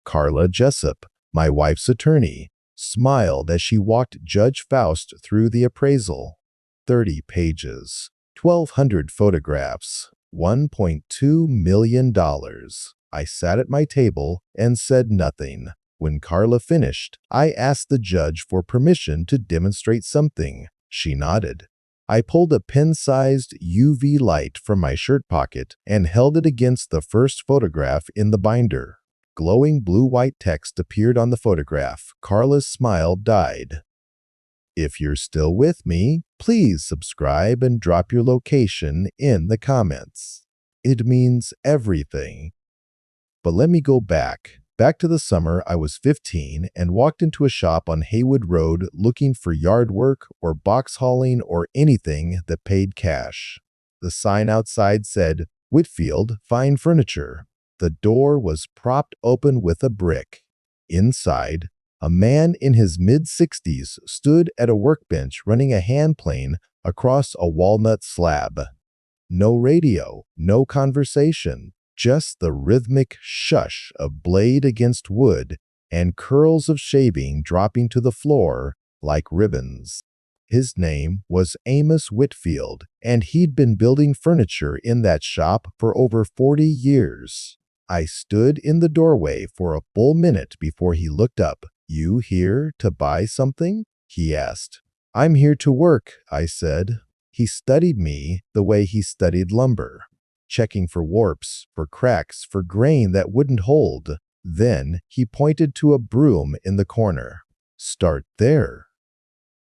Carla Jessup, my wife's attorney, smiled as she walked Judge Faust through the appraisal. 30 pages, 1,200 photographs, $1.2 million. I sat at my table and said nothing. When Carla finished, I asked the judge for permission to demonstrate something. She nodded. I pulled a pen-sized UV light from my shirt pocket and held it against the first photograph in the binder. Glowing blue-white text appeared on the photograph. Carla's smile died. If you're still with me, please subscribe and drop your location in the comments. It means everything. But let me go back to the summer I was 15 and walked into a shop on Haywood Road looking for yard work or box hauling or anything that paid cash. The sign outside said, "Whitfield Fine Furniture." The door was propped open with a brick. Inside, a man in his mid-60s stood at a workbench running a hand plane across a walnut slab. No radio, no conversation. Just the rhythmic shush of blade against wood and curls of shaving dropping to the floor like ribbons. His name was Amos Whitfield, and he'd been building furniture in that shop for over 40 years. I stood in the doorway for a full minute before he looked up. "You here to buy something?" he asked. "I'm here to work," I said. He studied me the way he studied lumber, checking for warps, for cracks, for grain that wouldn't hold. Then he pointed to a broom in the corner. "Start there."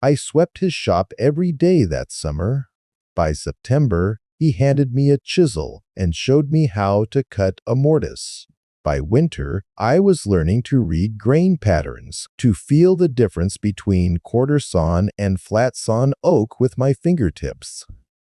I swept his shop every day that summer. By September, he handed me a chisel and showed me how to cut a mortise. By winter, I was learning to read grain patterns, to feel the difference between quarter-sawn and flat-sawn oak with my fingertips.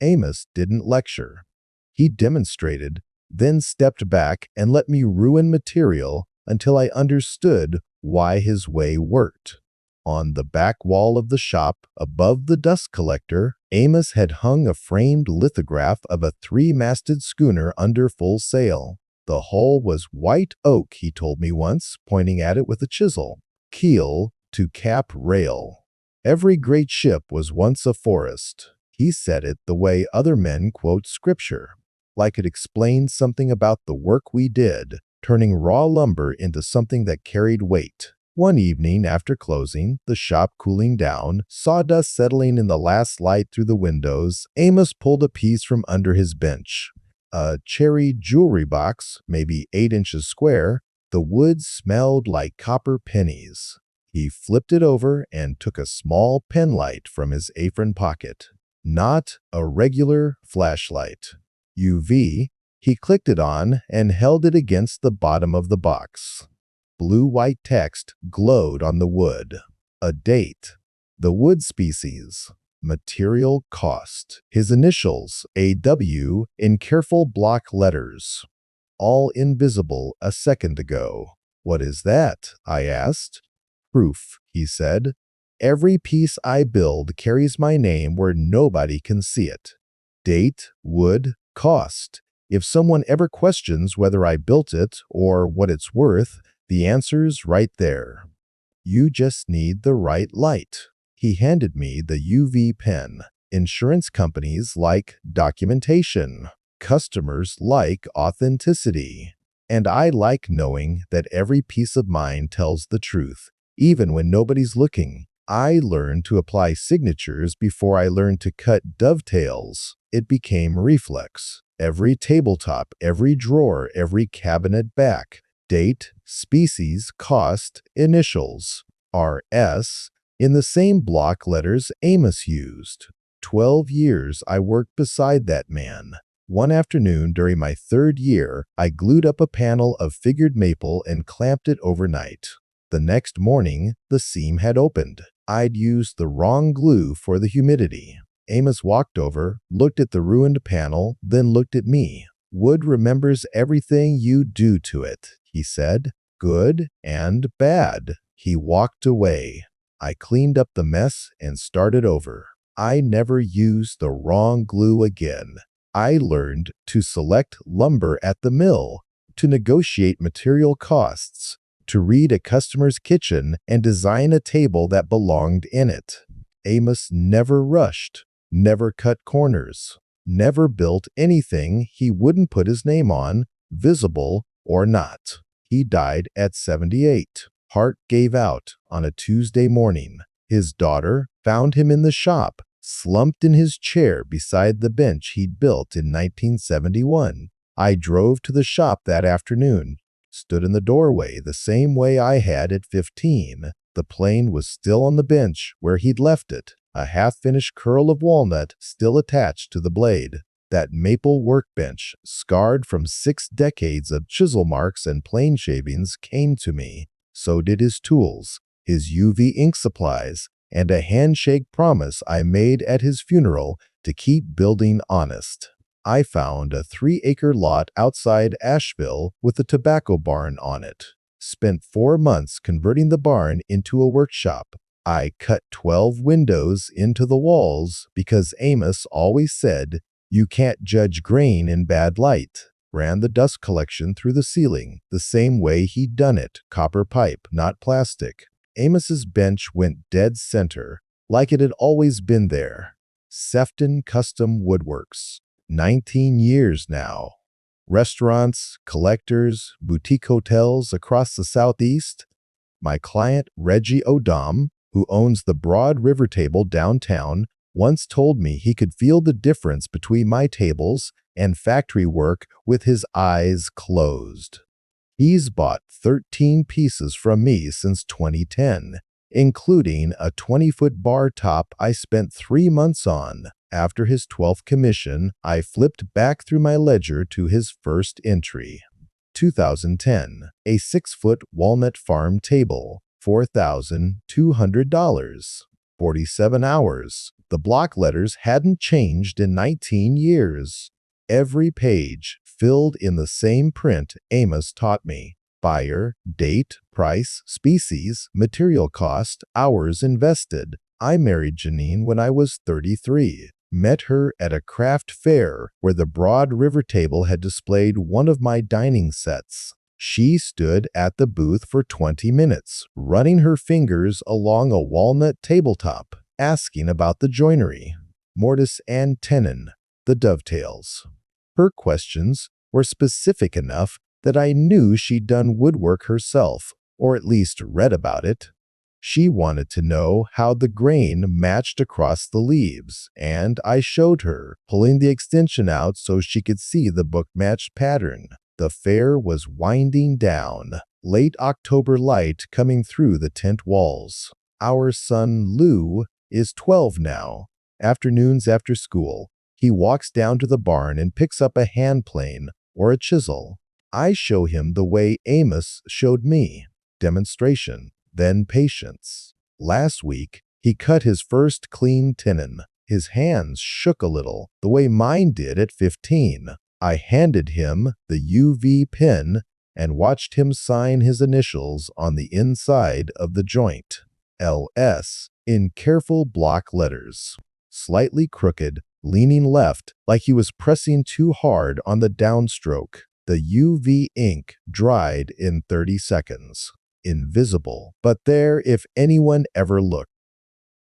Amos didn't lecture. He demonstrated, then stepped back and let me ruin material until I understood why his way worked. On the back wall of the shop, above the dust collector, Amos had hung a framed lithograph of a 3-masted schooner under full sail. The hull was white oak, he told me once, pointing at it with a chisel. Keel to cap rail. Every great ship was once a forest. He said it the way other men quote scripture, like it explained something about the work we did, turning raw lumber into something that carried weight. One evening after closing, the shop cooling down, sawdust settling in the last light through the windows, Amos pulled a piece from under his bench. A cherry jewelry box, maybe 8 inches square. The wood smelled like copper pennies. He flipped it over and took a small pen light from his apron pocket. Not a regular flashlight. UV, he clicked it on and held it against the bottom of the box. Blue-white text glowed on the wood. A date. The wood species. Material cost. His initials, AW, in careful block letters. All invisible a second ago. "What is that?" I asked. "Proof," he said. "Every piece I build carries my name where nobody can see it. Date, wood, cost. If someone ever questions whether I built it or what it's worth, the answer's right there. You just need the right light." He handed me the UV pen. Insurance companies like documentation. Customers like authenticity. And I like knowing that every piece of mine tells the truth, even when nobody's looking. I learned to apply signatures before I learned to cut dovetails. It became reflex. Every tabletop, every drawer, every cabinet back. Date, species, cost, initials. RS. In the same block letters Amos used. 12 years I worked beside that man. One afternoon during my 3rd year, I glued up a panel of figured maple and clamped it overnight. The next morning, the seam had opened. I'd used the wrong glue for the humidity. Amos walked over, looked at the ruined panel, then looked at me. "Wood remembers everything you do to it," he said. "Good and bad." He walked away. I cleaned up the mess and started over. I never used the wrong glue again. I learned to select lumber at the mill, to negotiate material costs, to read a customer's kitchen and design a table that belonged in it. Amos never rushed, never cut corners, never built anything he wouldn't put his name on, visible or not. He died at 78. Heart gave out on a Tuesday morning. His daughter found him in the shop, slumped in his chair beside the bench he'd built in 1971. I drove to the shop that afternoon, stood in the doorway the same way I had at 15. The plane was still on the bench where he'd left it, a half-finished curl of walnut still attached to the blade. That maple workbench, scarred from 6 decades of chisel marks and plane shavings, came to me. So did his tools, his UV ink supplies, and a handshake promise I made at his funeral to keep building honest. I found a 3-acre lot outside Asheville with a tobacco barn on it. Spent 4 months converting the barn into a workshop. I cut 12 windows into the walls because Amos always said, "You can't judge grain in bad light." Ran the dust collection through the ceiling, the same way he'd done it, copper pipe, not plastic. Amos's bench went dead center, like it had always been there. Sefton Custom Woodworks. 19 years now. Restaurants, collectors, boutique hotels across the Southeast. My client, Reggie Odom, who owns the Broad River Table downtown, once told me he could feel the difference between my tables and factory work with his eyes closed. He's bought 13 pieces from me since 2010, including a 20-foot bar top I spent 3 months on. After his 12th commission, I flipped back through my ledger to his first entry. 2010, a 6-foot walnut farm table, $4,200. 47 hours. The block letters hadn't changed in 19 years. Every page filled in the same print Amos taught me. Buyer, date, price, species, material cost, hours invested. I married Jeanine when I was 33. Met her at a craft fair where the Broad River Table had displayed one of my dining sets. She stood at the booth for 20 minutes, running her fingers along a walnut tabletop, asking about the joinery, mortise and tenon, the dovetails. Her questions were specific enough that I knew she'd done woodwork herself, or at least read about it. She wanted to know how the grain matched across the leaves, and I showed her, pulling the extension out so she could see the book-matched pattern. The fair was winding down, late October light coming through the tent walls. Our son Lou is 12 now. Afternoons after school, he walks down to the barn and picks up a hand plane or a chisel. I show him the way Amos showed me. Demonstration, then patience. Last week, he cut his first clean tenon. His hands shook a little, the way mine did at 15. I handed him the UV pen and watched him sign his initials on the inside of the joint. LS, in careful block letters. Slightly crooked, leaning left like he was pressing too hard on the downstroke. The UV ink dried in 30 seconds. Invisible, but there if anyone ever looked.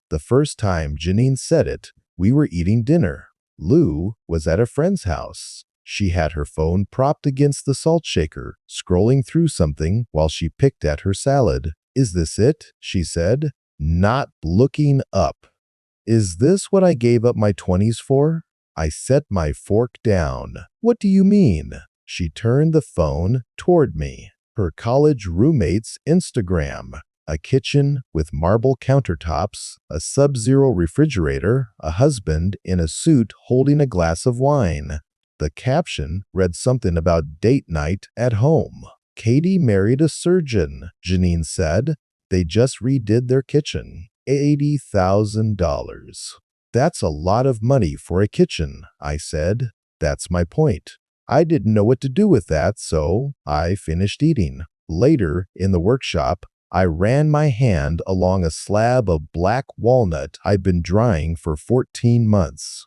The first time Jeanine said it, we were eating dinner. Lou was at a friend's house. She had her phone propped against the salt shaker, scrolling through something while she picked at her salad. "Is this it?" she said, not looking up. "Is this what I gave up my 20s for?" I set my fork down. "What do you mean?" She turned the phone toward me. Her college roommate's Instagram. A kitchen with marble countertops, a sub-zero refrigerator, a husband in a suit holding a glass of wine. The caption read something about date night at home. "Katie married a surgeon," Jeanine said. "They just redid their kitchen. $80,000. "That's a lot of money for a kitchen," I said. "That's my point. I didn't know what to do with that, so I finished eating." Later, in the workshop, I ran my hand along a slab of black walnut I'd been drying for 14 months.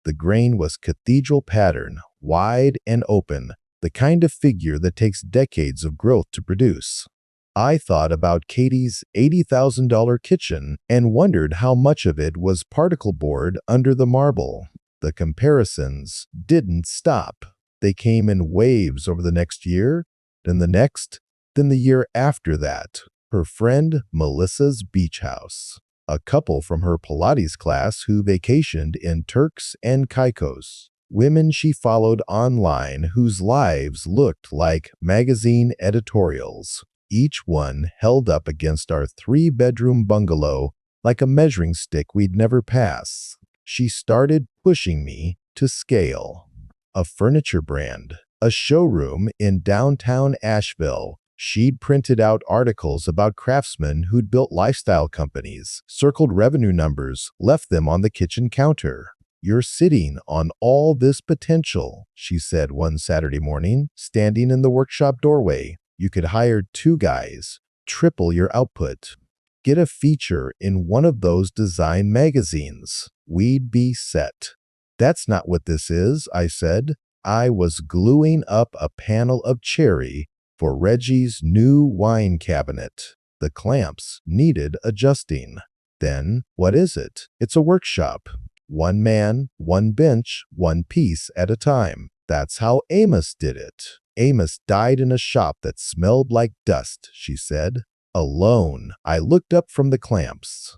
The grain was cathedral pattern, wide and open, the kind of figure that takes decades of growth to produce. I thought about Katie's $80,000 kitchen and wondered how much of it was particle board under the marble. The comparisons didn't stop. They came in waves over the next year, then the next, then the year after that. Her friend Melissa's beach house. A couple from her Pilates class who vacationed in Turks and Caicos. Women she followed online whose lives looked like magazine editorials. Each one held up against our 3-bedroom bungalow like a measuring stick we'd never pass. She started pushing me to scale. A furniture brand, a showroom in downtown Asheville. She'd printed out articles about craftsmen who'd built lifestyle companies, circled revenue numbers, left them on the kitchen counter. "You're sitting on all this potential," she said one Saturday morning, standing in the workshop doorway. "You could hire 2 guys, triple your output. Get a feature in one of those design magazines. We'd be set." "That's not what this is," I said. I was gluing up a panel of cherry for Reggie's new wine cabinet. The clamps needed adjusting. "Then, what is it?" "It's a workshop. 1 man, 1 bench, 1 piece at a time. That's how Amos did it. Amos died in a shop that smelled like dust," she said. Alone, I looked up from the clamps.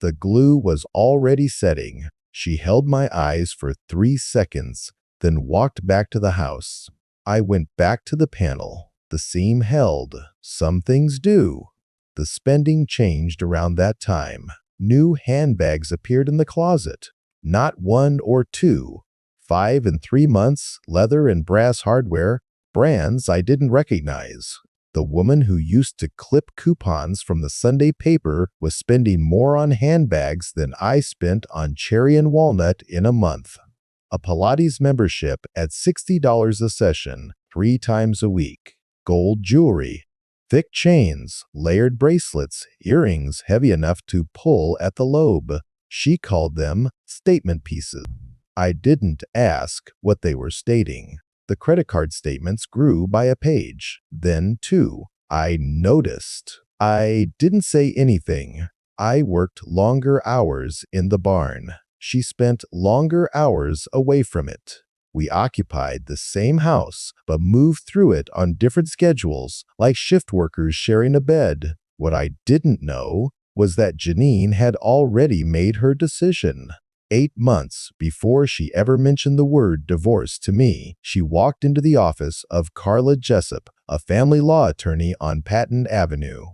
The glue was already setting. She held my eyes for 3 seconds, then walked back to the house. I went back to the panel. The seam held. Some things do. The spending changed around that time. New handbags appeared in the closet. Not 1 or 2. 5 in 3 months, leather and brass hardware, brands I didn't recognize. The woman who used to clip coupons from the Sunday paper was spending more on handbags than I spent on cherry and walnut in a month. A Pilates membership at $60 a session, 3 times a week. Gold jewelry, thick chains, layered bracelets, earrings heavy enough to pull at the lobe. She called them statement pieces. I didn't ask what they were stating. The credit card statements grew by a page. Then, 2, I noticed. I didn't say anything. I worked longer hours in the barn. She spent longer hours away from it. We occupied the same house, but moved through it on different schedules, like shift workers sharing a bed. What I didn't know was that Jeanine had already made her decision. 8 months before she ever mentioned the word divorce to me, she walked into the office of Carla Jessup, a family law attorney on Patton Avenue.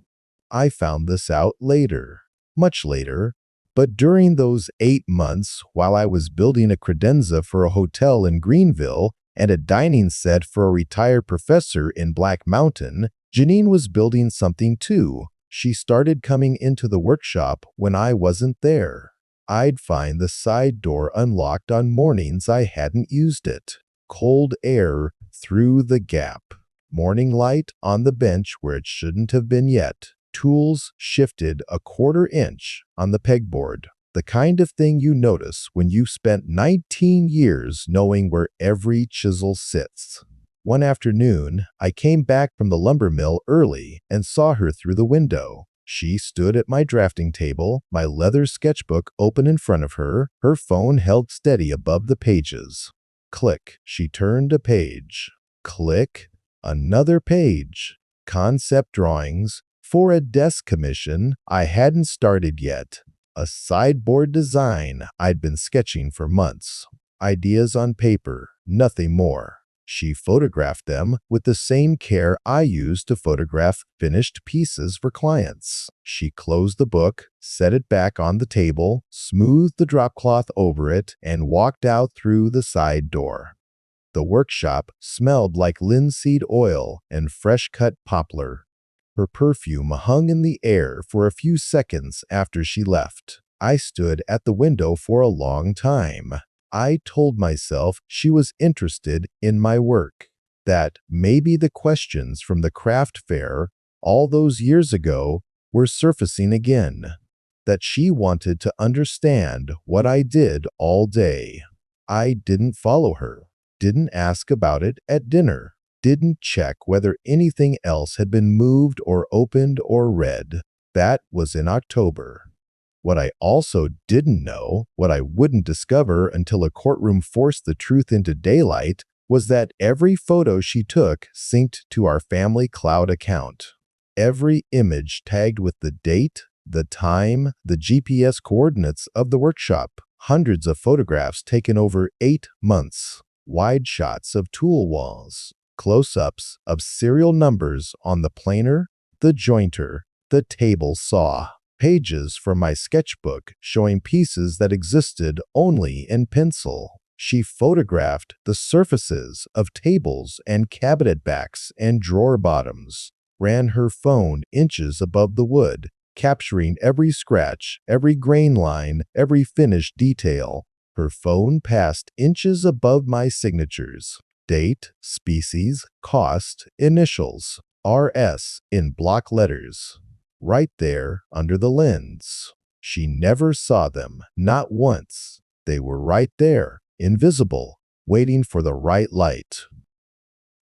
I found this out later, much later, but during those 8 months, while I was building a credenza for a hotel in Greenville and a dining set for a retired professor in Black Mountain, Jeanine was building something too. She started coming into the workshop when I wasn't there. I'd find the side door unlocked on mornings I hadn't used it. Cold air through the gap. Morning light on the bench where it shouldn't have been yet. Tools shifted a 1/4 inch on the pegboard. The kind of thing you notice when you've spent 19 years knowing where every chisel sits. One afternoon, I came back from the lumber mill early and saw her through the window. She stood at my drafting table, my leather sketchbook open in front of her, her phone held steady above the pages. Click, she turned a page. Click, another page. Concept drawings for a desk commission I hadn't started yet. A sideboard design I'd been sketching for months. Ideas on paper, nothing more. She photographed them with the same care I used to photograph finished pieces for clients. She closed the book, set it back on the table, smoothed the drop cloth over it, and walked out through the side door. The workshop smelled like linseed oil and fresh-cut poplar. Her perfume hung in the air for a few seconds after she left. I stood at the window for a long time. I told myself she was interested in my work, that maybe the questions from the craft fair all those years ago were surfacing again, that she wanted to understand what I did all day. I didn't follow her, didn't ask about it at dinner. didn't check whether anything else had been moved or opened or read. That was in October. What I also didn't know, what I wouldn't discover until a courtroom forced the truth into daylight, was that every photo she took synced to our family cloud account. Every image tagged with the date, the time, the GPS coordinates of the workshop. Hundreds of photographs taken over 8 months. Wide shots of tool walls. Close-ups of serial numbers on the planer, the jointer, the table saw. Pages from my sketchbook showing pieces that existed only in pencil. She photographed the surfaces of tables and cabinet backs and drawer bottoms. Ran her phone inches above the wood, capturing every scratch, every grain line, every finished detail. Her phone passed inches above my signatures. Date, species, cost, initials, RS in block letters. Right there under the lens. She never saw them, not once. They were right there, invisible, waiting for the right light.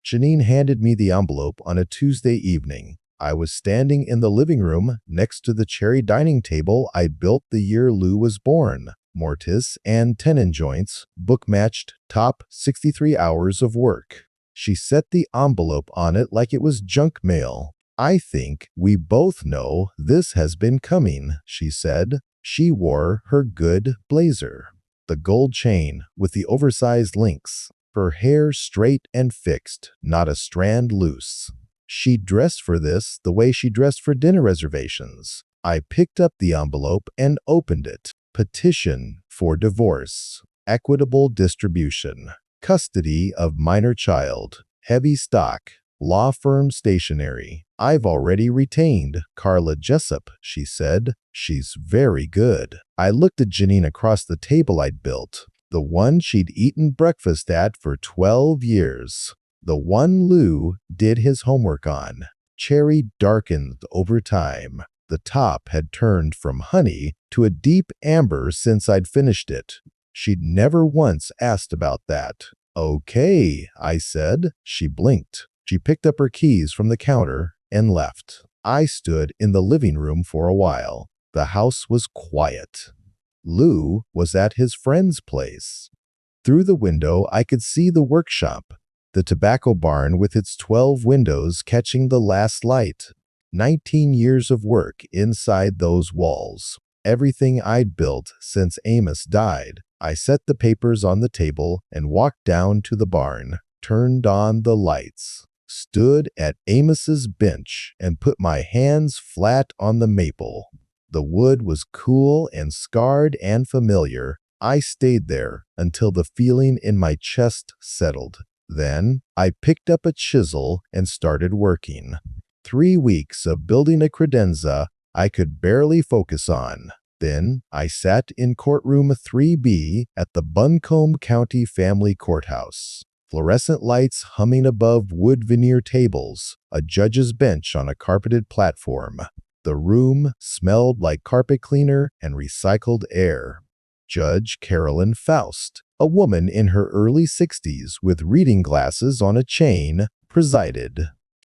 Jeanine handed me the envelope on a Tuesday evening. I was standing in the living room next to the cherry dining table I built the year Lou was born. Mortise and tenon joints, book-matched, top 63 hours of work. She set the envelope on it like it was junk mail. "I think we both know this has been coming," she said. She wore her good blazer. The gold chain with the oversized links. Her hair straight and fixed, not a strand loose. She dressed for this the way she dressed for dinner reservations. I picked up the envelope and opened it. Petition for divorce. Equitable distribution. Custody of minor child. Heavy stock. Law firm stationery. "I've already retained Carla Jessup," she said. "She's very good." I looked at Jeanine across the table I'd built. The one she'd eaten breakfast at for 12 years. The one Lou did his homework on. Cherry darkened over time. The top had turned from honey to a deep amber since I'd finished it. She'd never once asked about that. "Okay," I said. She blinked. She picked up her keys from the counter and left. I stood in the living room for a while. The house was quiet. Lou was at his friend's place. Through the window, I could see the workshop, the tobacco barn with its 12 windows catching the last light. 19 years of work inside those walls. Everything I'd built since Amos died. I set the papers on the table and walked down to the barn, turned on the lights, stood at Amos's bench and put my hands flat on the maple. The wood was cool and scarred and familiar. I stayed there until the feeling in my chest settled. Then I picked up a chisel and started working. 3 weeks of building a credenza I could barely focus on. Then I sat in courtroom 3B at the Buncombe County Family Courthouse. Fluorescent lights humming above wood veneer tables, a judge's bench on a carpeted platform. The room smelled like carpet cleaner and recycled air. Judge Carolyn Faust, a woman in her early 60s with reading glasses on a chain, presided.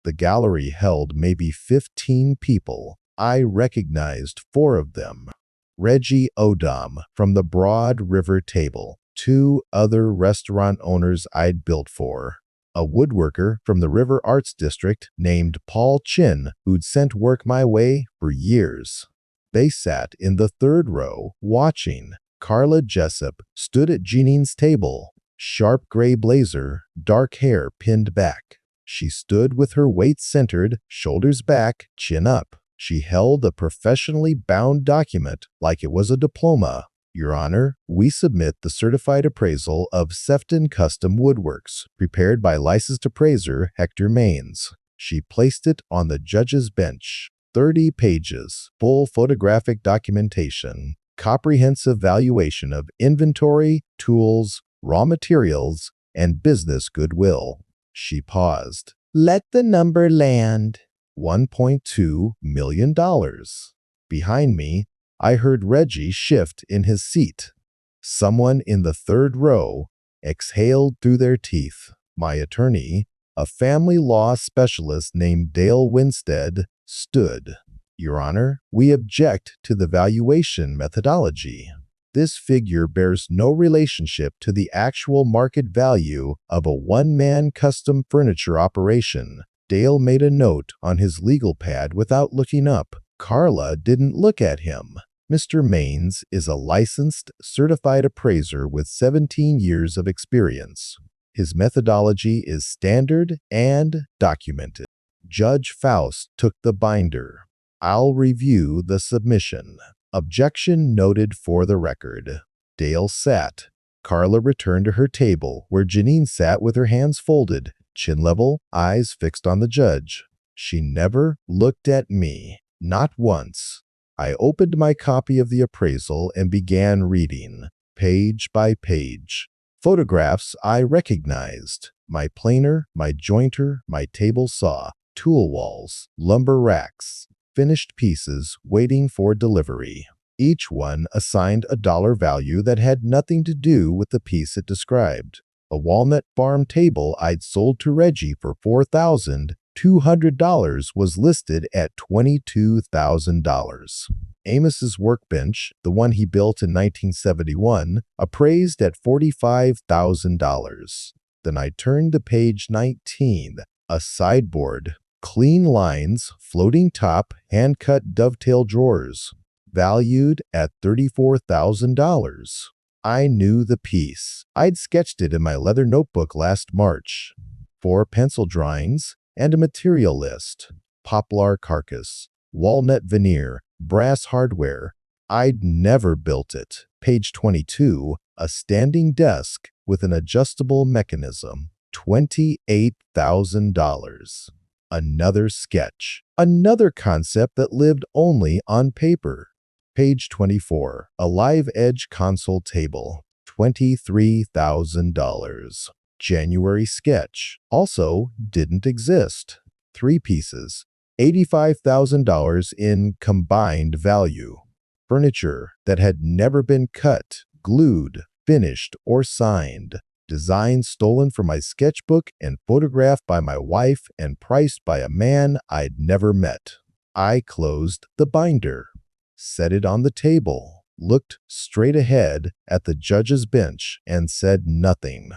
The gallery held maybe 15 people. I recognized 4 of them. Reggie Odom from the Broad River table. 2 other restaurant owners I'd built for. A woodworker from the River Arts District named Paul Chin, who'd sent work my way for years. They sat in the 3rd row, watching. Carla Jessup stood at Jeanine's table. Sharp gray blazer, dark hair pinned back. She stood with her weight centered, shoulders back, chin up. She held a professionally bound document like it was a diploma. "Your Honor, we submit the certified appraisal of Sefton Custom Woodworks, prepared by licensed appraiser Hector Maines." She placed it on the judge's bench. 30 pages, full photographic documentation, comprehensive valuation of inventory, tools, raw materials, and business goodwill. She paused. "Let the number land." $1.2 million. Behind me, I heard Reggie shift in his seat. Someone in the 3rd row exhaled through their teeth. My attorney, A family law specialist named Dale Winstead stood. Your Honor, we object to the valuation methodology. This figure bears no relationship to the actual market value of a one-man custom furniture operation. Dale made a note on his legal pad without looking up. Carla didn't look at him. Mr. Maines is a licensed, certified appraiser with 17 years of experience. His methodology is standard and documented. Judge Faust took the binder. I'll review the submission. Objection noted for the record. Dale sat. Carla returned to her table, where Jeanine sat with her hands folded, chin level, eyes fixed on the judge. She never looked at me. Not once. I opened my copy of the appraisal and began reading, page by page. Photographs I recognized. My planer, my jointer, my table saw, tool walls, lumber racks, finished pieces waiting for delivery. Each one assigned a dollar value that had nothing to do with the piece it described. A walnut farm table I'd sold to Reggie for $4,200 was listed at $22,000. Amos's workbench, the one he built in 1971, appraised at $45,000. Then I turned to page 19, a sideboard. Clean lines, floating top, hand-cut dovetail drawers, valued at $34,000. I knew the piece. I'd sketched it in my leather notebook last March. 4 pencil drawings and a material list. Poplar carcass, walnut veneer, brass hardware. I'd never built it. Page 22, a standing desk with an adjustable mechanism. $28,000. Another sketch. Another concept that lived only on paper. Page 24. A live edge console table. $23,000. January sketch. Also didn't exist. 3 pieces. $85,000 in combined value. Furniture that had never been cut, glued, finished, or signed. Design stolen from my sketchbook and photographed by my wife and priced by a man I'd never met. I closed the binder, set it on the table, looked straight ahead at the judge's bench, and said nothing.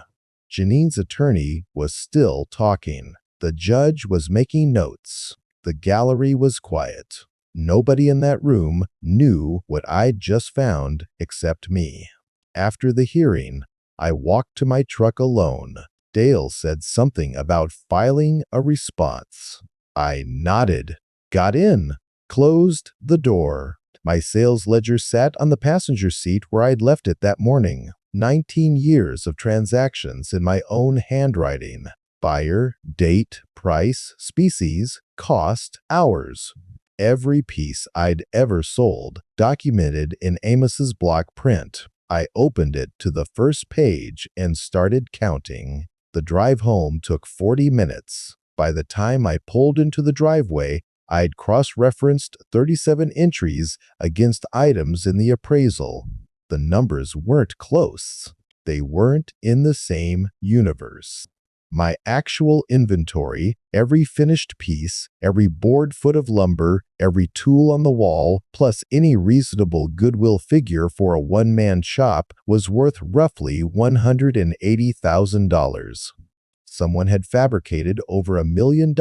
Jeanine's attorney was still talking. The judge was making notes. The gallery was quiet. Nobody in that room knew what I'd just found except me. After the hearing, I walked to my truck alone. Dale said something about filing a response. I nodded, got in, closed the door. My sales ledger sat on the passenger seat where I'd left it that morning. 19 years of transactions in my own handwriting. Buyer, date, price, species, cost, hours. Every piece I'd ever sold, documented in Amos's block print. I opened it to the first page and started counting. The drive home took 40 minutes. By the time I pulled into the driveway, I'd cross-referenced 37 entries against items in the appraisal. The numbers weren't close. They weren't in the same universe. My actual inventory, every finished piece, every board foot of lumber, every tool on the wall, plus any reasonable goodwill figure for a one-man shop, was worth roughly $180,000. Someone had fabricated over $1 million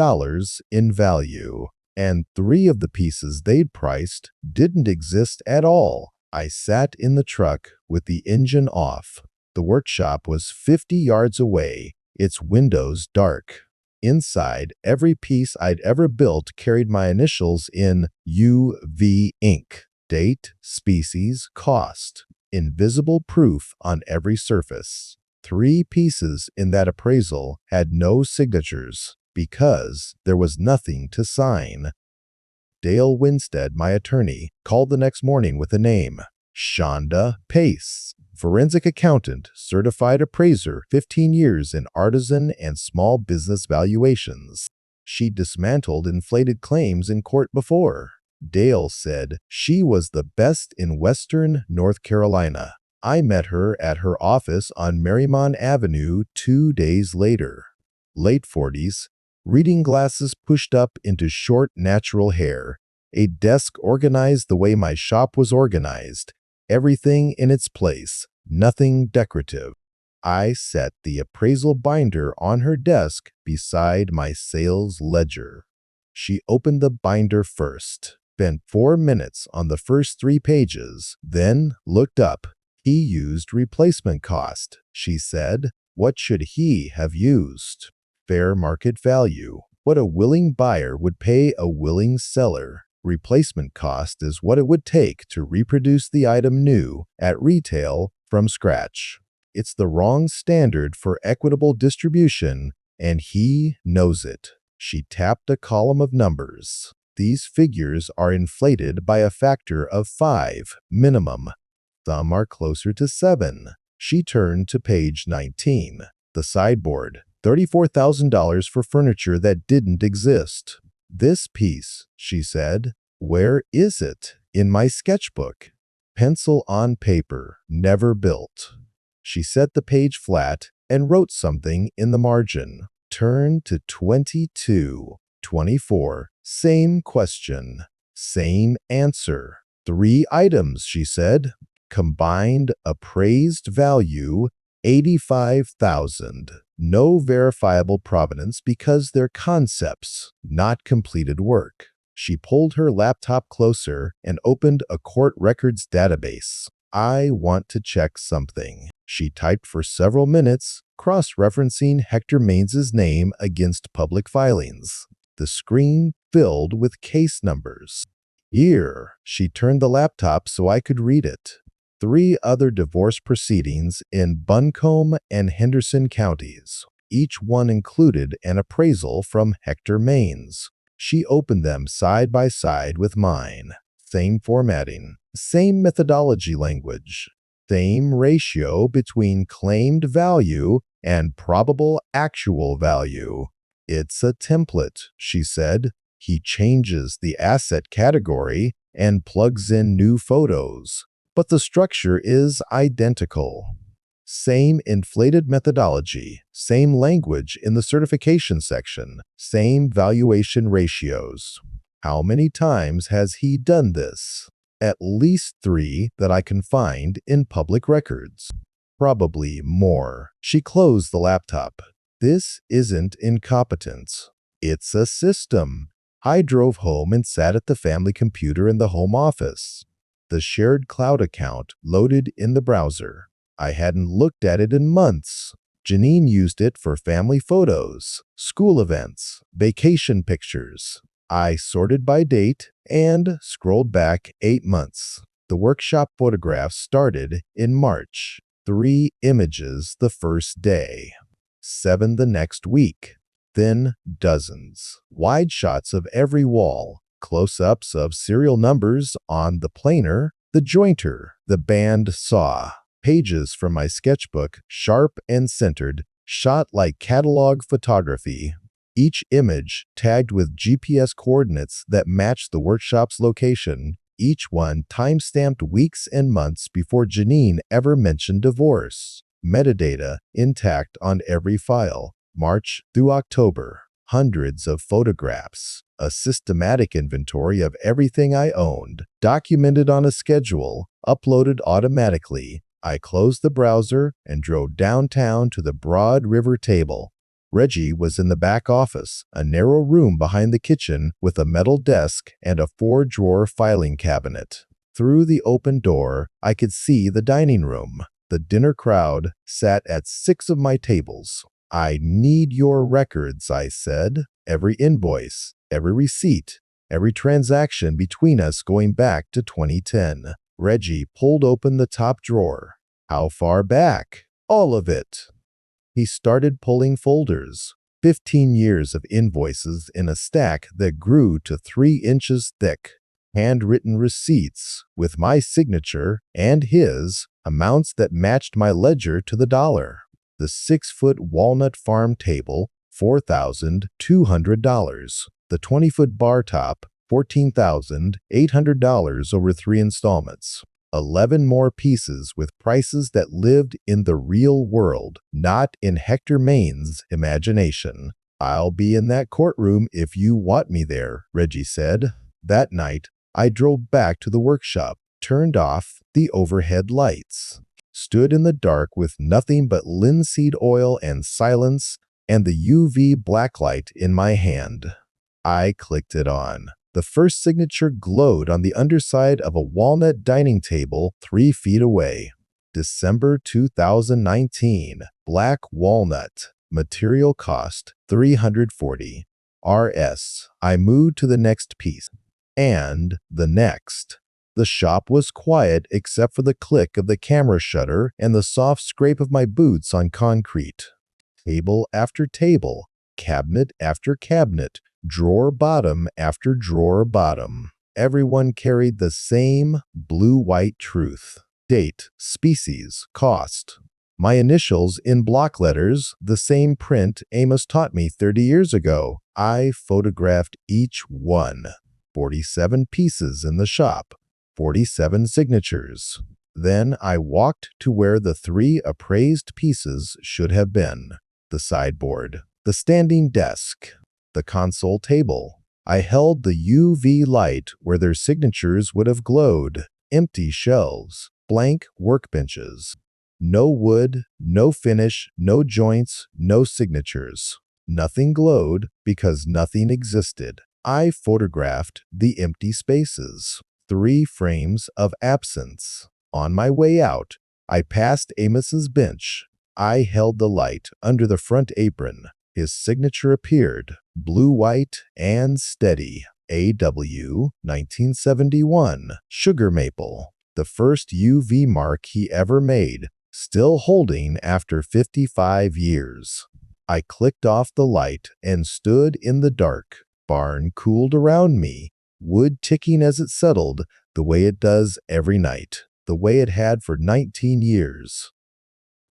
in value, and 3 of the pieces they'd priced didn't exist at all. I sat in the truck with the engine off. The workshop was 50 yards away, its windows dark. Inside, every piece I'd ever built carried my initials in UV ink. Date, species, cost. Invisible proof on every surface. 3 pieces in that appraisal had no signatures because there was nothing to sign. Dale Winstead, my attorney, called the next morning with a name. Shonda Pace. Forensic accountant, certified appraiser, 15 years in artisan and small business valuations. She dismantled inflated claims in court before. Dale said she was the best in Western North Carolina. I met her at her office on Marymount Avenue 2 days later. late 40s, reading glasses pushed up into short natural hair, a desk organized the way my shop was organized, everything in its place, nothing decorative. I set the appraisal binder on her desk beside my sales ledger. She opened the binder first, spent 4 minutes on the first 3 pages, then looked up. He used replacement cost, she said. What should he have used? Fair market value. What a willing buyer would pay a willing seller. Replacement cost is what it would take to reproduce the item new at retail from scratch. It's the wrong standard for equitable distribution, and he knows it. She tapped a column of numbers. These figures are inflated by a factor of 5, minimum. Some are closer to 7. She turned to page 19. The sideboard, $34,000 for furniture that didn't exist. This piece, she said. Where is it? In my sketchbook. Pencil on paper, never built. She set the page flat and wrote something in the margin. Turn to 22. 24. Same question. Same answer. 3 items, she said. Combined appraised value, $85,000. No verifiable provenance because they're concepts, not completed work. She pulled her laptop closer and opened a court records database. I want to check something. She typed for several minutes, cross-referencing Hector Mains's name against public filings. The screen filled with case numbers. Here, she turned the laptop so I could read it. 3 other divorce proceedings in Buncombe and Henderson counties. Each one included an appraisal from Hector Mains. She opened them side by side with mine. Same formatting, same methodology language, same ratio between claimed value and probable actual value. It's a template, she said. He changes the asset category and plugs in new photos, but the structure is identical. Same inflated methodology, same language in the certification section, same valuation ratios. How many times has he done this? At least 3 that I can find in public records. Probably more. She closed the laptop. This isn't incompetence. It's a system. I drove home and sat at the family computer in the home office. The shared cloud account loaded in the browser. I hadn't looked at it in months. Jeanine used it for family photos, school events, vacation pictures. I sorted by date and scrolled back 8 months. The workshop photographs started in March. 3 images the first day. 7 the next week. Then dozens. Wide shots of every wall. Close-ups of serial numbers on the planer, the jointer, the band saw. Pages from my sketchbook, sharp and centered, shot like catalog photography. Each image tagged with GPS coordinates that matched the workshop's location, each one time-stamped weeks and months before Jeanine ever mentioned divorce. Metadata intact on every file, March through October. Hundreds of photographs, a systematic inventory of everything I owned, documented on a schedule, uploaded automatically. I closed the browser and drove downtown to the Broad River table. Reggie was in the back office, a narrow room behind the kitchen with a metal desk and a 4-drawer filing cabinet. Through the open door, I could see the dining room. The dinner crowd sat at 6 of my tables. I need your records, I said. Every invoice, every receipt, every transaction between us going back to 2010. Reggie pulled open the top drawer. How far back? All of it. He started pulling folders. 15 years of invoices in a stack that grew to 3 inches thick. Handwritten receipts with my signature and his, amounts that matched my ledger to the dollar. The 6-foot walnut farm table, $4,200. The 20-foot bar top, $14,800 over 3 installments. 11 more pieces with prices that lived in the real world, not in Hector Maine's imagination. "I'll be in that courtroom if you want me there," Reggie said. That night, I drove back to the workshop, turned off the overhead lights, stood in the dark with nothing but linseed oil and silence and the UV blacklight in my hand. I clicked it on. The first signature glowed on the underside of a walnut dining table 3 feet away. December 2019. Black walnut. Material cost $340. RS. I moved to the next piece. And the next. The shop was quiet except for the click of the camera shutter and the soft scrape of my boots on concrete. Table after table, cabinet after cabinet, drawer bottom after drawer bottom. Everyone carried the same blue-white truth. Date, species, cost. My initials in block letters, the same print Amos taught me 30 years ago. I photographed each one. 47 pieces in the shop. 47 signatures. Then I walked to where the 3 appraised pieces should have been. The sideboard, the standing desk, the console table. I held the UV light where their signatures would have glowed. Empty shelves, blank workbenches. No wood, no finish, no joints, no signatures. Nothing glowed because nothing existed. I photographed the empty spaces. 3 frames of absence. On my way out, I passed Amos's bench. I held the light under the front apron. His signature appeared, blue-white and steady. A.W. 1971. Sugar maple. The first UV mark he ever made, still holding after 55 years. I clicked off the light and stood in the dark. Barn cooled around me, wood ticking as it settled, the way it does every night, the way it had for 19 years.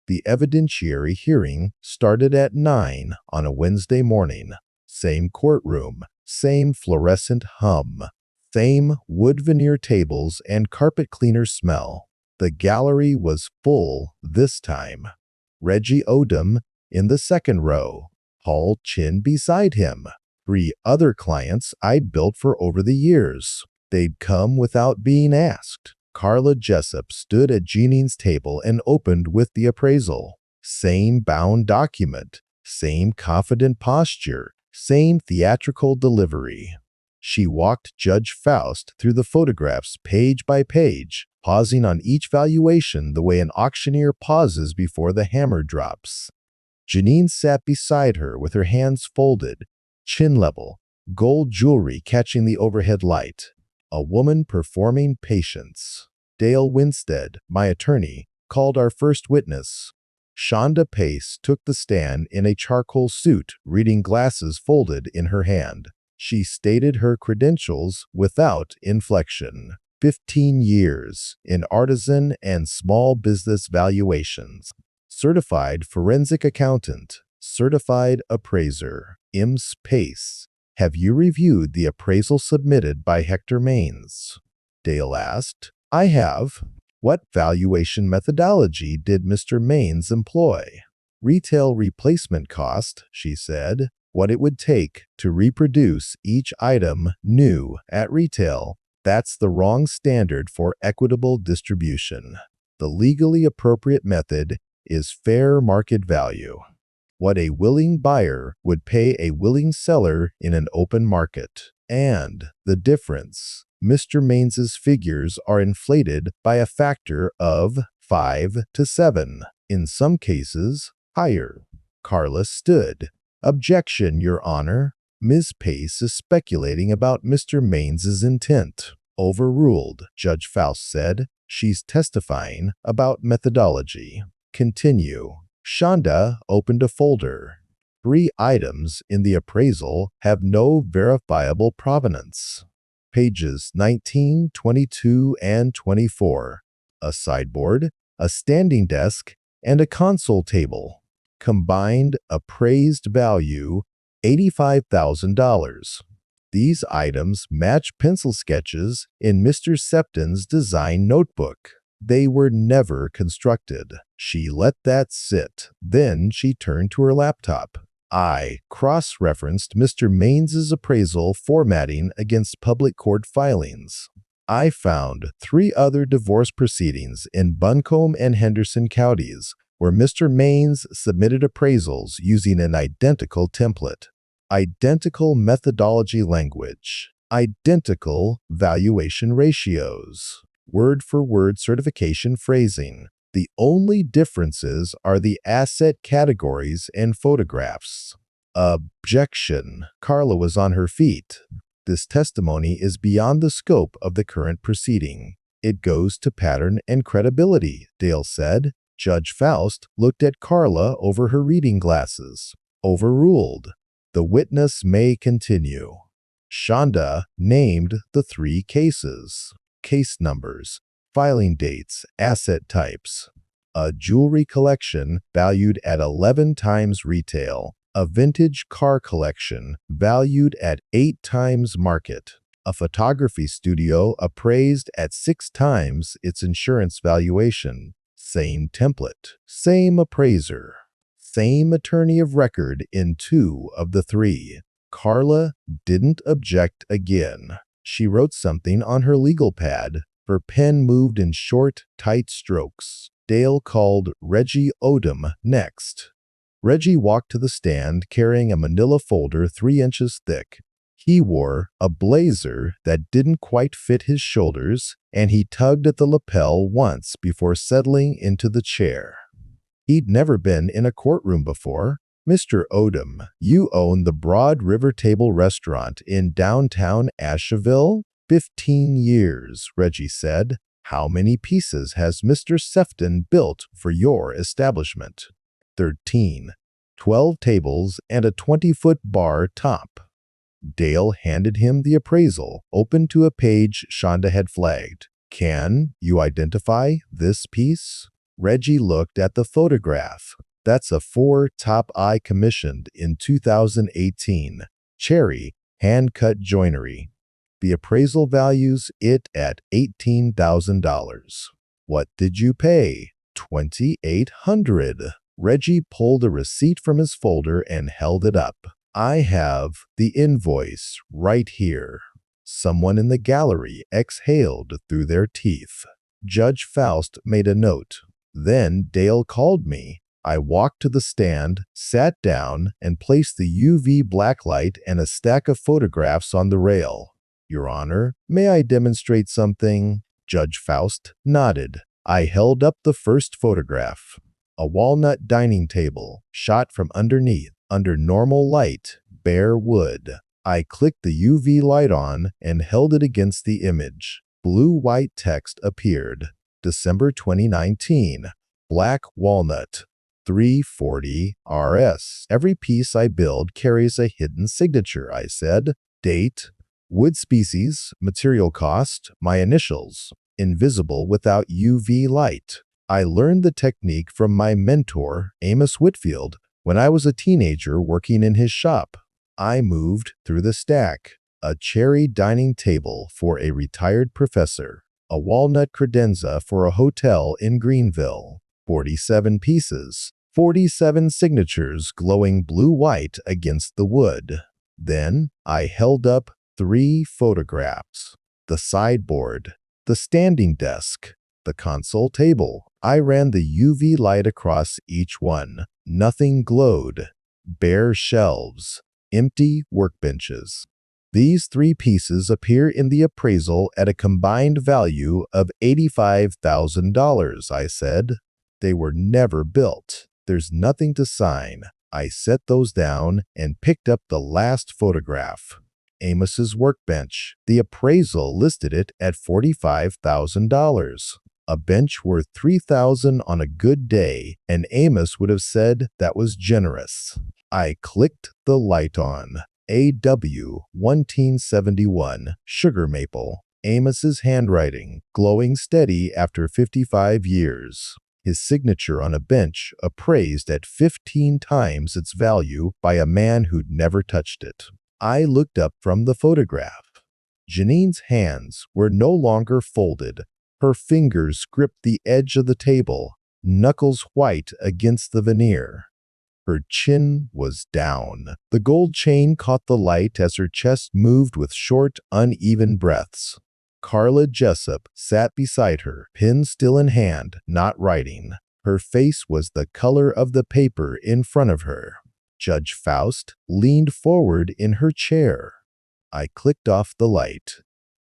The evidentiary hearing started at 9 on a Wednesday morning. Same courtroom, same fluorescent hum, same wood veneer tables and carpet cleaner smell. The gallery was full this time. Reggie Odom in the second row, Paul Chin beside him. 3 other clients I'd built for over the years. They'd come without being asked. Carla Jessup stood at Jeanine's table and opened with the appraisal. Same bound document, same confident posture, same theatrical delivery. She walked Judge Faust through the photographs page by page, pausing on each valuation the way an auctioneer pauses before the hammer drops. Jeanine sat beside her with her hands folded, chin level, gold jewelry catching the overhead light. A woman performing patience. Dale Winstead, my attorney, called our first witness. Shonda Pace took the stand in a charcoal suit, reading glasses folded in her hand. She stated her credentials without inflection. 15 years in artisan and small business valuations. Certified forensic accountant. Certified appraiser. IMS Pace. Have you reviewed the appraisal submitted by Hector Maines? Dale asked. I have. What valuation methodology did Mr. Maines employ? Retail replacement cost, she said. What it would take to reproduce each item new at retail. That's the wrong standard for equitable distribution. The legally appropriate method is fair market value. What a willing buyer would pay a willing seller in an open market. And the difference. Mr. Mains's figures are inflated by a factor of 5 to 7. In some cases, higher. Carla stood. Objection, Your Honor. Ms. Pace is speculating about Mr. Mains's intent. Overruled, Judge Faust said. She's testifying about methodology. Continue. Shonda opened a folder. 3 items in the appraisal have no verifiable provenance. Pages 19, 22, and 24. A sideboard, a standing desk, and a console table. Combined appraised value $85,000. These items match pencil sketches in Mr. Sefton's design notebook. They were never constructed. She let that sit. Then she turned to her laptop. I cross-referenced Mr. Mains's appraisal formatting against public court filings. I found 3 other divorce proceedings in Buncombe and Henderson counties where Mr. Mains submitted appraisals using an identical template, identical methodology language, identical valuation ratios, word-for-word certification phrasing. The only differences are the asset categories and photographs. Objection. Carla was on her feet. This testimony is beyond the scope of the current proceeding. It goes to pattern and credibility, Dale said. Judge Faust looked at Carla over her reading glasses. Overruled. The witness may continue. Shonda named the 3 cases. Case numbers, filing dates, asset types. A jewelry collection valued at 11 times retail. A vintage car collection valued at 8 times market. A photography studio appraised at 6 times its insurance valuation. Same template, same appraiser, same attorney of record in 2 of the 3. Carla didn't object again. She wrote something on her legal pad. Her pen moved in short, tight strokes. Dale called Reggie Odom next. Reggie walked to the stand carrying a manila folder 3 inches thick. He wore a blazer that didn't quite fit his shoulders, and he tugged at the lapel once before settling into the chair. He'd never been in a courtroom before. Mr. Odom, you own the Broad River Table restaurant in downtown Asheville? 15 years, Reggie said. How many pieces has Mr. Sefton built for your establishment? 13. 12 tables and a 20-foot bar top. Dale handed him the appraisal, open to a page Shonda had flagged. Can you identify this piece? Reggie looked at the photograph. That's a 4 top I commissioned in 2018. Cherry, hand-cut joinery. The appraisal values it at $18,000. What did you pay? $2,800. Reggie pulled a receipt from his folder and held it up. I have the invoice right here. Someone in the gallery exhaled through their teeth. Judge Faust made a note. Then Dale called me. I walked to the stand, sat down, and placed the UV blacklight and a stack of photographs on the rail. Your Honor, may I demonstrate something? Judge Faust nodded. I held up the first photograph. A walnut dining table, shot from underneath, under normal light, bare wood. I clicked the UV light on and held it against the image. Blue-white text appeared. December 2019. Black walnut. 340 RS. Every piece I build carries a hidden signature, I said. Date, wood species, material cost, my initials. Invisible without UV light. I learned the technique from my mentor, Amos Whitfield, when I was a teenager working in his shop. I moved through the stack. A cherry dining table for a retired professor. A walnut credenza for a hotel in Greenville. 47 pieces. 47 signatures glowing blue-white against the wood. Then I held up 3 photographs. The sideboard. The standing desk. The console table. I ran the UV light across each one. Nothing glowed. Bare shelves. Empty workbenches. These 3 pieces appear in the appraisal at a combined value of $85,000, I said. They were never built. There's nothing to sign. I set those down and picked up the last photograph. Amos's workbench. The appraisal listed it at $45,000. A bench worth $3,000 on a good day, and Amos would have said that was generous. I clicked the light on. AW 1971 Sugar Maple. Amos's handwriting, glowing steady after 55 years. His signature on a bench appraised at 15 times its value by a man who'd never touched it. I looked up from the photograph. Jeanine's hands were no longer folded. Her fingers gripped the edge of the table, knuckles white against the veneer. Her chin was down. The gold chain caught the light as her chest moved with short, uneven breaths. Carla Jessup sat beside her, pen still in hand, not writing. Her face was the color of the paper in front of her. Judge Faust leaned forward in her chair. I clicked off the light.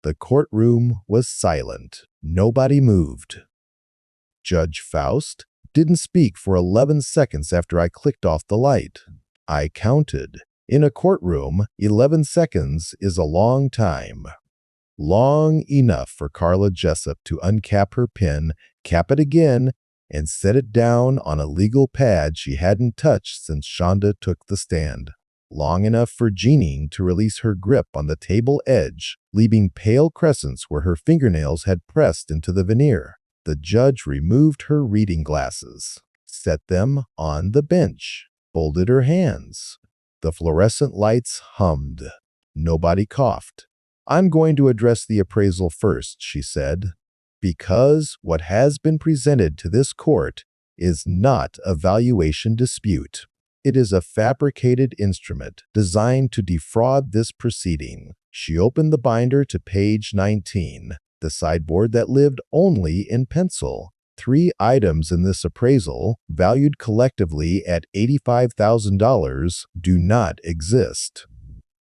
The courtroom was silent. Nobody moved. Judge Faust didn't speak for 11 seconds after I clicked off the light. I counted. In a courtroom, 11 seconds is a long time. Long enough for Carla Jessup to uncap her pen, cap it again, and set it down on a legal pad she hadn't touched since Shonda took the stand. Long enough for Jeanine to release her grip on the table edge, leaving pale crescents where her fingernails had pressed into the veneer. The judge removed her reading glasses, set them on the bench, folded her hands. The fluorescent lights hummed. Nobody coughed. "I'm going to address the appraisal first," she said, "because what has been presented to this court is not a valuation dispute. It is a fabricated instrument designed to defraud this proceeding." She opened the binder to page 19, the sideboard that lived only in pencil. 3 items in this appraisal, valued collectively at $85,000, do not exist.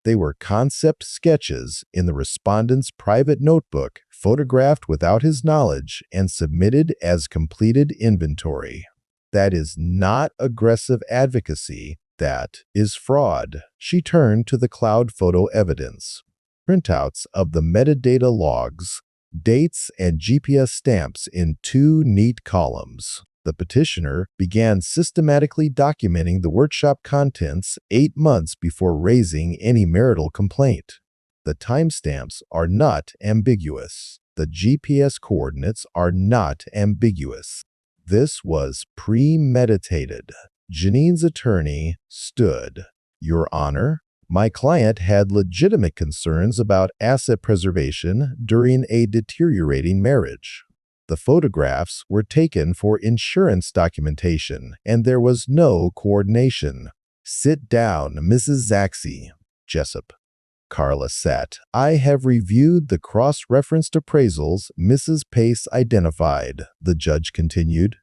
They were concept sketches in the respondent's private notebook, photographed without his knowledge and submitted as completed inventory. That is not aggressive advocacy. That is fraud. She turned to the cloud photo evidence. Printouts of the metadata logs, dates, and GPS stamps in 2 neat columns. The petitioner began systematically documenting the workshop contents 8 months before raising any marital complaint. The timestamps are not ambiguous. The GPS coordinates are not ambiguous. This was premeditated. Jeanine's attorney stood. "Your Honor, my client had legitimate concerns about asset preservation during a deteriorating marriage. The photographs were taken for insurance documentation, and there was no coordination." "Sit down, Mrs. Zaxey." Jessup. Carla sat. "I have reviewed the cross-referenced appraisals Mrs. Pace identified," the judge continued.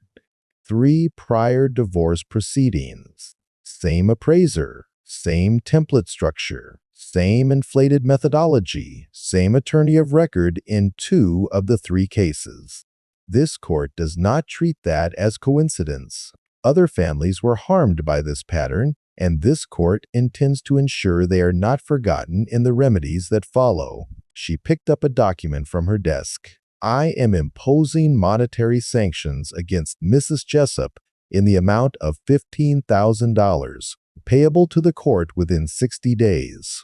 3 prior divorce proceedings. Same appraiser, same template structure, same inflated methodology, same attorney of record in 2 of the 3 cases. This court does not treat that as coincidence. Other families were harmed by this pattern, and this court intends to ensure they are not forgotten in the remedies that follow. She picked up a document from her desk. "I am imposing monetary sanctions against Mrs. Jessup in the amount of $15,000, payable to the court within 60 days.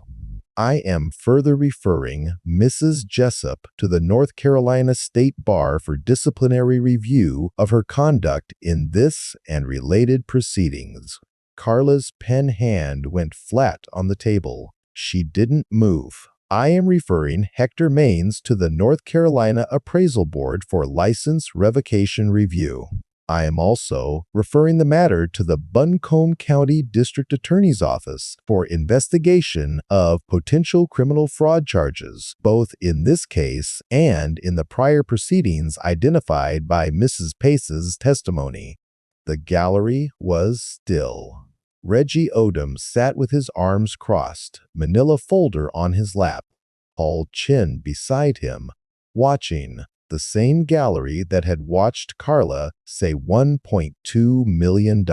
I am further referring Mrs. Jessup to the North Carolina State Bar for disciplinary review of her conduct in this and related proceedings." Carla's pen hand went flat on the table. She didn't move. "I am referring Hector Maines to the North Carolina Appraisal Board for license revocation review. I am also referring the matter to the Buncombe County District Attorney's Office for investigation of potential criminal fraud charges, both in this case and in the prior proceedings identified by Mrs. Pace's testimony." The gallery was still. Reggie Odom sat with his arms crossed, manila folder on his lap, Paul Chin beside him, watching. The same gallery that had watched Carla say $1.2 million.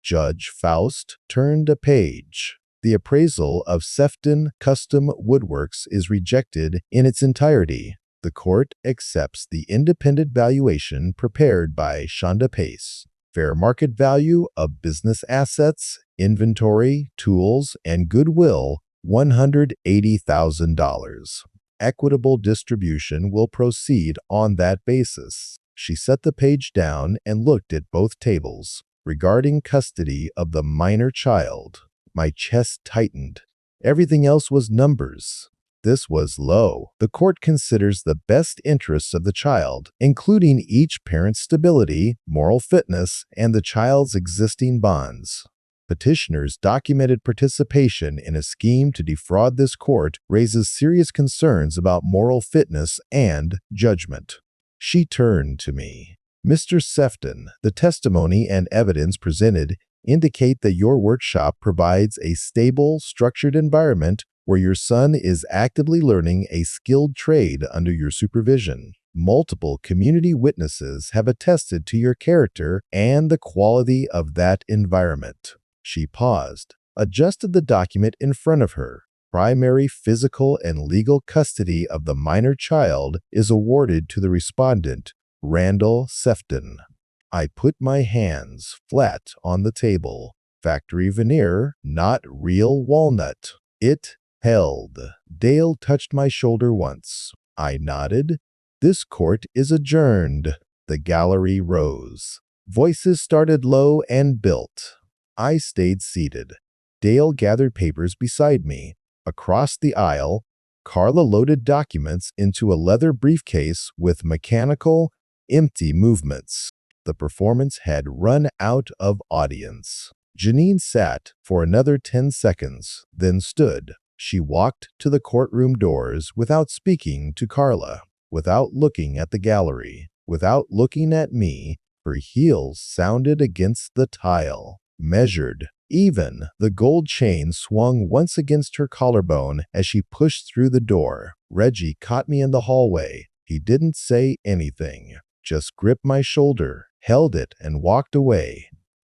Judge Faust turned a page. "The appraisal of Sefton Custom Woodworks is rejected in its entirety. The court accepts the independent valuation prepared by Shonda Pace. Fair market value of business assets, inventory, tools, and goodwill, $180,000. Equitable distribution will proceed on that basis." She set the page down and looked at both tables. "Regarding custody of the minor child," my chest tightened. Everything else was numbers. This was low. The court considers the best interests of the child, including each parent's stability, moral fitness, and the child's existing bonds. Petitioner's documented participation in a scheme to defraud this court raises serious concerns about moral fitness and judgment. She turned to me. Mr. Sefton, the testimony and evidence presented indicate that your workshop provides a stable, structured environment where your son is actively learning a skilled trade under your supervision. Multiple community witnesses have attested to your character and the quality of that environment. She paused, adjusted the document in front of her. Primary physical and legal custody of the minor child is awarded to the respondent, Randall Sefton. I put my hands flat on the table. Factory veneer, not real walnut. It held. Dale touched my shoulder once. I nodded. This court is adjourned. The gallery rose. Voices started low and built. I stayed seated. Dale gathered papers beside me. Across the aisle, Carla loaded documents into a leather briefcase with mechanical, empty movements. The performance had run out of audience. Jeanine sat for another 10 seconds, then stood. She walked to the courtroom doors without speaking to Carla, without looking at the gallery, without looking at me. Her heels sounded against the tile, measured. Even the gold chain swung once against her collarbone as she pushed through the door. Reggie caught me in the hallway. He didn't say anything, just gripped my shoulder, held it, and walked away.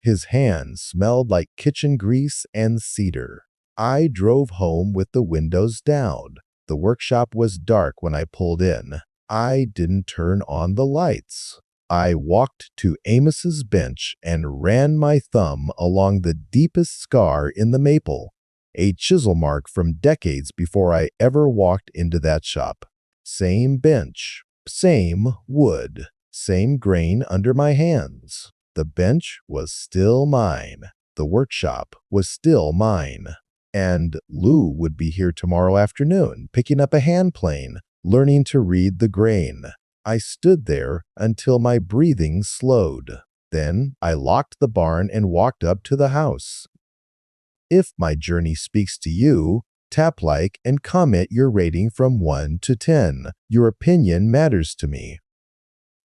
His hands smelled like kitchen grease and cedar. I drove home with the windows down. The workshop was dark when I pulled in. I didn't turn on the lights. I walked to Amos's bench and ran my thumb along the deepest scar in the maple, a chisel mark from decades before I ever walked into that shop. Same bench, same wood, same grain under my hands. The bench was still mine. The workshop was still mine. And Lou would be here tomorrow afternoon, picking up a hand plane, learning to read the grain. I stood there until my breathing slowed. Then I locked the barn and walked up to the house. If my journey speaks to you, tap like and comment your rating from 1 to 10. Your opinion matters to me.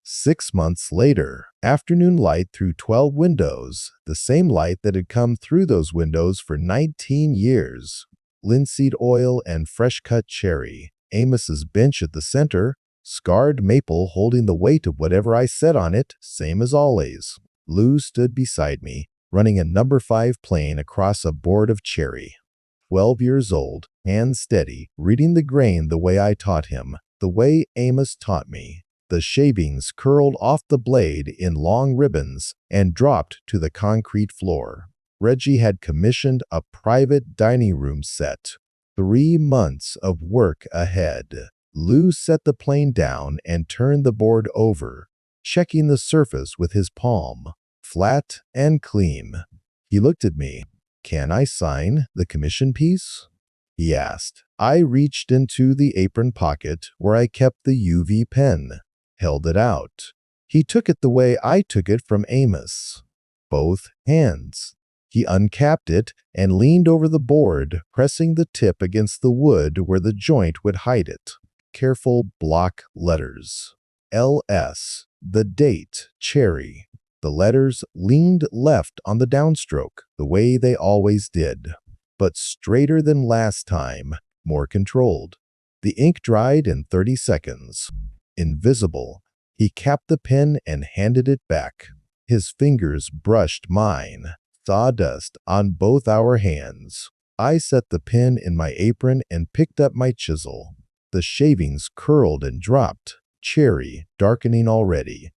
6 months later, afternoon light through 12 windows, the same light that had come through those windows for 19 years. Linseed oil and fresh-cut cherry. Amos's bench at the center, scarred maple holding the weight of whatever I said on it, same as always. Lou stood beside me, running a number 5 plane across a board of cherry. 12 years old, hands steady, reading the grain the way I taught him, the way Amos taught me. The shavings curled off the blade in long ribbons and dropped to the concrete floor. Reggie had commissioned a private dining room set. 3 months of work ahead. Lou set the plane down and turned the board over, checking the surface with his palm, flat and clean. He looked at me. "Can I sign the commission piece?" he asked. I reached into the apron pocket where I kept the UV pen, held it out. He took it the way I took it from Amos. Both hands. He uncapped it and leaned over the board, pressing the tip against the wood where the joint would hide it. Careful block letters. LS. The date, cherry. The letters leaned left on the downstroke, the way they always did, but straighter than last time, more controlled. The ink dried in 30 seconds. Invisible, he capped the pen and handed it back. His fingers brushed mine, sawdust on both our hands. I set the pen in my apron and picked up my chisel. The shavings curled and dropped, cherry darkening already.